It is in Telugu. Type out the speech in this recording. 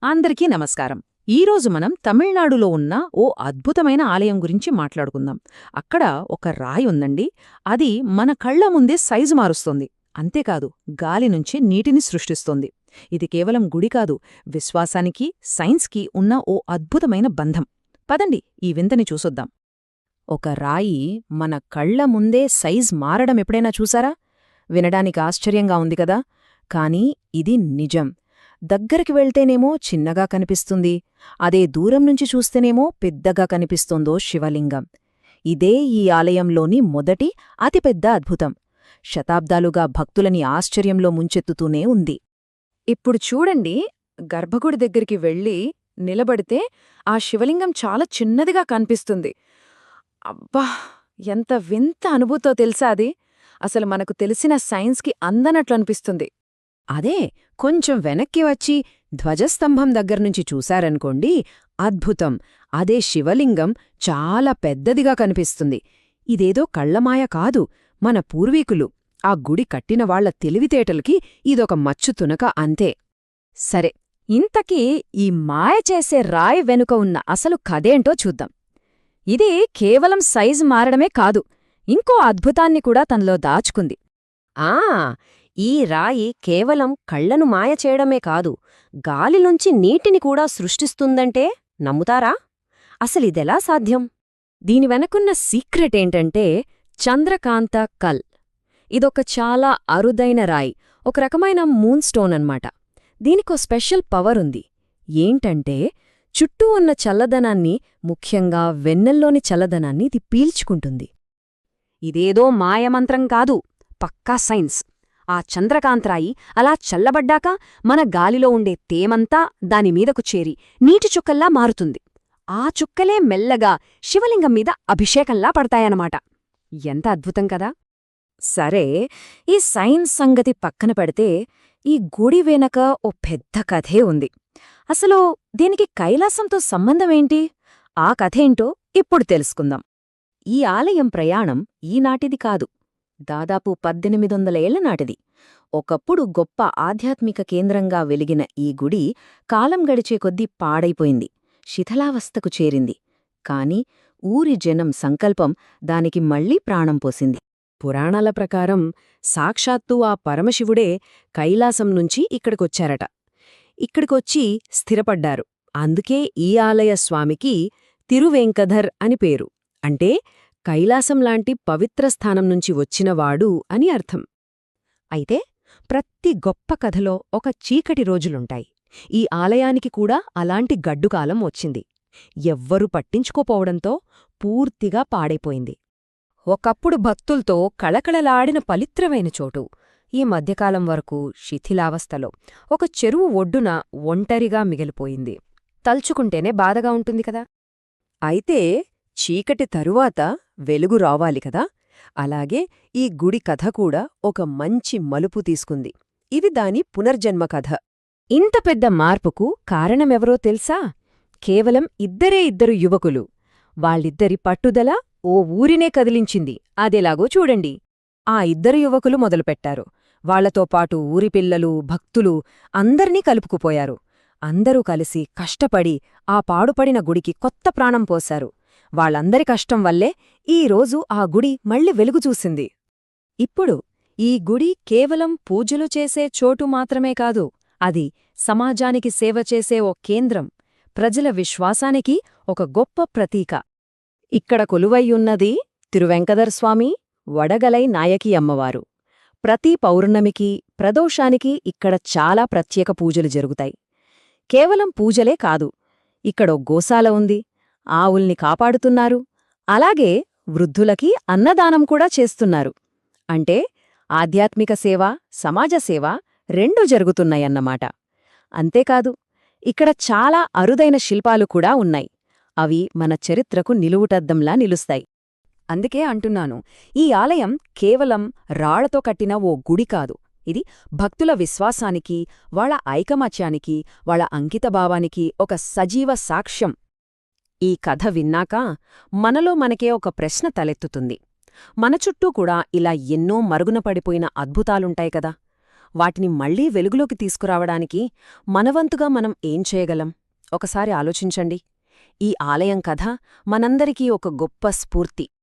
అందరికీ నమస్కారం. ఈరోజు మనం తమిళనాడులో ఉన్న ఓ అద్భుతమైన ఆలయం గురించి మాట్లాడుకుందాం. అక్కడ ఒక రాయి ఉందండి. అది మన కళ్ల ముందే సైజు మారుస్తుంది. అంతేకాదు, గాలి నుంచి నీటిని సృష్టిస్తుంది. ఇది కేవలం గుడి కాదు, విశ్వాసానికి, సైన్స్కి ఉన్న ఓ అద్భుతమైన బంధం. పదండి, ఈ వింతని చూసొద్దాం. ఒక రాయి మన కళ్ల ముందే సైజ్ మారడం ఎప్పుడైనా చూసారా? వినడానికి ఆశ్చర్యంగా ఉంది కదా, కానీ ఇది నిజం. దగ్గరికి వెళ్తేనేమో చిన్నగా కనిపిస్తుంది, అదే దూరం నుంచి చూస్తేనేమో పెద్దగా కనిపిస్తోందో శివలింగం. ఇదే ఈ ఆలయంలోని మొదటి అతిపెద్ద అద్భుతం. శతాబ్దాలుగా భక్తులని ఆశ్చర్యంలో ముంచెత్తుతూనే ఉంది. ఇప్పుడు చూడండి, గర్భగుడి దగ్గరికి వెళ్ళి నిలబడితే ఆ శివలింగం చాలా చిన్నదిగా కనిపిస్తుంది. అబ్బా, ఎంత వింత అనుభూతో తెలుసా అది! అసలు మనకు తెలిసిన సైన్స్కి అందనట్లనిపిస్తుంది. అదే కొంచెం వెనక్కి వచ్చి ధ్వజస్తంభం దగ్గర్నుంచి చూశారనుకోండి, అద్భుతం! అదే శివలింగం చాలా పెద్దదిగా కనిపిస్తుంది. ఇదేదో కళ్లమాయ కాదు, మన పూర్వీకులు ఆ గుడి కట్టినవాళ్ల తెలివితేటలకి ఇదొక మచ్చుతునక అంతే. సరే, ఇంతకీ ఈ మాయ చేసే రాయి వెనుక ఉన్న అసలు కథేంటో చూద్దాం. ఇది కేవలం సైజు మారడమే కాదు, ఇంకో అద్భుతాన్ని కూడా తనలో దాచుకుంది. ఆ ఈ రాయి కేవలం కళ్లను మాయ చేయడమే కాదు, గాలిలోంచి నీటిని కూడా సృష్టిస్తుందంటే నమ్ముతారా? అసలిదెలా సాధ్యం? దీని వెనకున్న సీక్రెట్ ఏంటంటే చంద్రకాంత కల్. ఇదొక చాలా అరుదైన రాయి, ఒక రకమైన మూన్ స్టోన్ అన్నమాట. దీనికో స్పెషల్ పవర్ ఉంది. ఏంటంటే చుట్టూ ఉన్న చల్లదనాన్ని, ముఖ్యంగా వెన్నెల్లోని చల్లదనాన్ని ఇది పీల్చుకుంటుంది. ఇదేదో మాయమంత్రం కాదు, పక్కా సైన్స్. ఆ చంద్రకాంతరాయి అలా చల్లబడ్డాక మన గాలిలో ఉండే తేమంతా దానిమీదకు చేరి నీటి చుక్కల్లా మారుతుంది. ఆ చుక్కలే మెల్లగా శివలింగం మీద అభిషేకంలా పడతాయన్నమాట. ఎంత అద్భుతం కదా! సరే, ఈ సైన్స్ సంగతి పక్కన పెడితే ఈ గుడి వెనక ఓ పెద్ద కథే ఉంది. అసలు దీనికి కైలాసంతో సంబంధమేంటి? ఆ కథేంటో ఇప్పుడు తెలుసుకుందాం. ఈ ఆలయం ప్రయాణం ఈనాటిది కాదు, దాదాపు 1800 ఏళ్ల నాటిది. ఒకప్పుడు గొప్ప ఆధ్యాత్మిక కేంద్రంగా వెలిగిన ఈ గుడి కాలం గడిచే కొద్దీ పాడైపోయింది, శిథిలావస్థకు చేరింది. కాని ఊరి జనం సంకల్పం దానికి మళ్లీ ప్రాణం పోసింది. పురాణాల ప్రకారం సాక్షాత్తు ఆ పరమశివుడే కైలాసం నుంచి ఇక్కడికొచ్చారట. ఇక్కడికొచ్చి స్థిరపడ్డారు. అందుకే ఈ ఆలయ స్వామికి తిరువేంకధర్ అని పేరు. అంటే కైలాసంలాంటి పవిత్ర స్థానం నుంచి వచ్చినవాడు అని అర్థం. అయితే ప్రతి గొప్ప కథలో ఒక చీకటి రోజులుంటాయి. ఈ ఆలయానికి కూడా అలాంటి గడ్డుకాలం వచ్చింది. ఎవ్వరూ పట్టించుకోపోవడంతో పూర్తిగా పాడైపోయింది. ఒకప్పుడు భక్తుల్తో కళకళలాడిన పవిత్రమైన చోటు ఈ మధ్యకాలం వరకు శిథిలావస్థలో ఒక చెరువు ఒడ్డున ఒంటరిగా మిగిలిపోయింది. తలుచుకుంటేనే బాధగా ఉంటుంది కదా! అయితే చీకటి తరువాత వెలుగు రావాలి కదా! అలాగే ఈ గుడి కథ కూడా ఒక మంచి మలుపు తీసుకుంది. ఇది దాని పునర్జన్మ కథ. ఇంత పెద్ద మార్పుకు కారణమెవరో తెలుసా? కేవలం ఇద్దరు యువకులు. వాళ్ళిద్దరి పట్టుదల ఓ ఊరినే కదిలించింది. అదెలాగో చూడండి. ఆ ఇద్దరు యువకులు మొదలుపెట్టారు. వాళ్లతో పాటు ఊరి పిల్లలు, భక్తులు అందర్నీ కలుపుకుపోయారు. అందరూ కలిసి కష్టపడి ఆ పాడుపడిన గుడికి కొత్త ప్రాణం పోశారు. వాళ్ళందరి కష్టం వల్లే ఈరోజు ఆ గుడి మళ్ళీ వెలుగు చూసింది. ఇప్పుడు ఈ గుడి కేవలం పూజలు చేసే చోటు మాత్రమే కాదు, అది సమాజానికి సేవ చేసే ఓ కేంద్రం, ప్రజల విశ్వాసానికి ఒక గొప్ప ప్రతీక. ఇక్కడ కొలువయ్యున్నది తిరువెంకదర్స్వామి, వడగలై నాయకి అమ్మవారు. ప్రతి పౌర్ణమికి, ప్రదోషానికి ఇక్కడ చాలా ప్రత్యేక పూజలు జరుగుతాయి. కేవలం పూజలే కాదు, ఇక్కడో గోశాల ఉంది, ఆవుల్ని కాపాడుతున్నారు. అలాగే వృద్ధులకి అన్నదానం కూడా చేస్తున్నారు. అంటే ఆధ్యాత్మిక సేవ, సమాజ సేవ రెండూ జరుగుతున్నాయన్నమాట. అంతేకాదు, ఇక్కడ చాలా అరుదైన శిల్పాలు కూడా ఉన్నాయి. అవి మన చరిత్రకు నిలువుటద్దంలా నిలుస్తాయి. అందుకే అంటున్నాను, ఈ ఆలయం కేవలం రాళ్లతో కట్టిన ఓ గుడి కాదు. ఇది భక్తుల విశ్వాసానికి, వాళ్ళ ఐకమత్యానికి, వాళ్ళ అంకితభావానికి ఒక సజీవ సాక్ష్యం. ఈ కథ విన్నాక మనలో మనకే ఒక ప్రశ్న తలెత్తుతుంది. మన చుట్టూ కూడా ఇలా ఎన్నో మరుగున పడిపోయిన అద్భుతాలుంటాయి కదా. వాటిని మళ్లీ వెలుగులోకి తీసుకురావడానికి మనవంతుగా మనం ఏం చేయగలం? ఒకసారి ఆలోచించండి. ఈ ఆలయం కథ మనందరికీ ఒక గొప్ప స్ఫూర్తి.